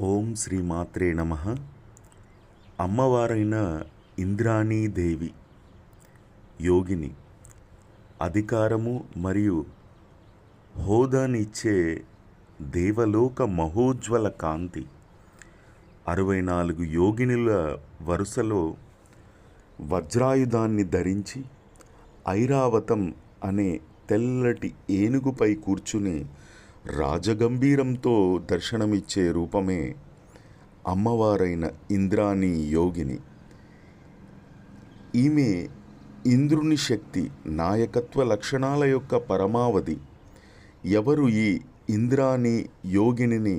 ఓం శ్రీ మాత్రే నమః. అమ్మవారైన ఇంద్రాణీదేవి యోగిని అధికారము మరియు హోదానిచ్చే దేవలోక మహోజ్వల కాంతి 64 యోగినుల వరుసలో వజ్రాయుధాన్ని ధరించి ఐరావతం అనే తెల్లటి ఏనుగుపై కూర్చుని రాజగంభీరంతో దర్శనమిచ్చే రూపమే అమ్మవారైన ఇంద్రాణి యోగిని. ఈమె ఇంద్రుని శక్తి, నాయకత్వ లక్షణాల యొక్క పరమావధి. ఎవరు ఈ ఇంద్రాణి యోగినిని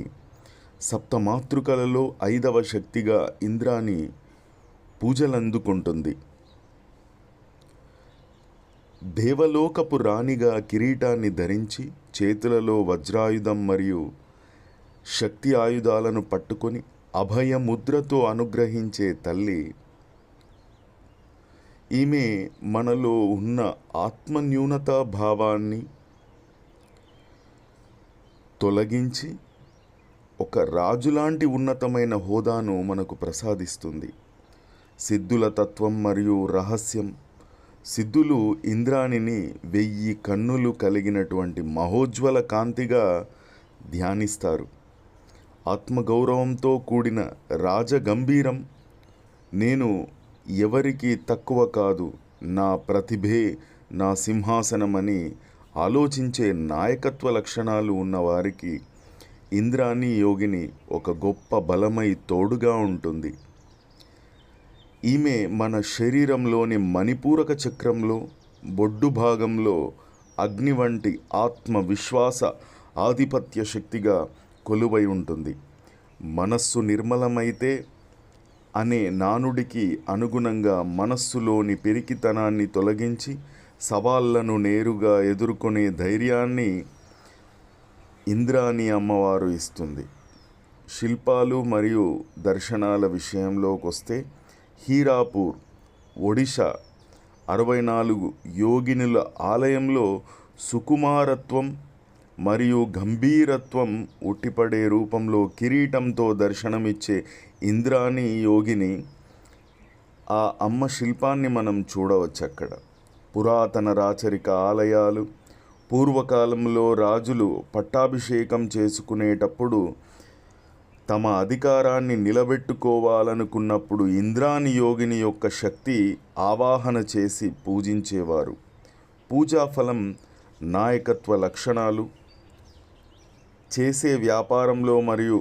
సప్తమాతృకలలో 5వ శక్తిగా ఇంద్రాణి పూజలందుకుంటుంది. దేవలోకపు రాణిగా కిరీటాన్ని ధరించి చేతులలో వజ్రాయుధం మరియు శక్తి ఆయుధాలను పట్టుకొని అభయముద్రతో అనుగ్రహించే తల్లి. ఈమె మనలో ఉన్న ఆత్మన్యూనతా భావాన్ని తొలగించి ఒక రాజులాంటి ఉన్నతమైన హోదాను మనకు ప్రసాదిస్తుంది. సిద్ధుల తత్వం మరియు రహస్యం. సిద్ధులు ఇంద్రాణిని 1000 కన్నులు కలిగినటువంటి మహోజ్వల కాంతిగా ధ్యానిస్తారు. ఆత్మగౌరవంతో కూడిన రాజగంభీరం. నేను ఎవరికి తక్కువ కాదు, నా ప్రతిభే నా సింహాసనమని ఆలోచించే నాయకత్వ లక్షణాలు ఉన్నవారికి ఇంద్రాణి యోగిని ఒక గొప్ప బలమై తోడుగా ఉంటుంది. ఈమె మన శరీరంలోని మణిపూరక చక్రంలో బొడ్డు భాగంలో అగ్ని వంటి ఆత్మవిశ్వాస ఆధిపత్య శక్తిగా కొలువై ఉంటుంది. మనస్సు నిర్మలమైతే అనే నానుడికి అనుగుణంగా మనస్సులోని పెరికితనాన్ని తొలగించి సవాళ్లను నేరుగా ఎదుర్కొనే ధైర్యాన్ని ఇంద్రాణి అమ్మవారు ఇస్తుంది. శిల్పాలు మరియు దర్శనాల విషయంలోకి వస్తే హీరాపూర్, ఒడిశా 64 యోగినుల ఆలయంలో సుకుమారత్వం మరియు గంభీరత్వం ఉట్టిపడే రూపంలో కిరీటంతో దర్శనమిచ్చే ఇంద్రాణి యోగిని, ఆ అమ్మ శిల్పాన్ని మనం చూడవచ్చు అక్కడ. పురాతన రాచరిక ఆలయాలు. పూర్వకాలంలో రాజులు పట్టాభిషేకం చేసుకునేటప్పుడు తమ అధికారాన్ని నిలబెట్టుకోవాలనుకున్నప్పుడు ఇంద్రాణి యోగిని యొక్క శక్తి ఆవాహన చేసి పూజించేవారు. పూజాఫలం నాయకత్వ లక్షణాలు. చేసే వ్యాపారంలో మరియు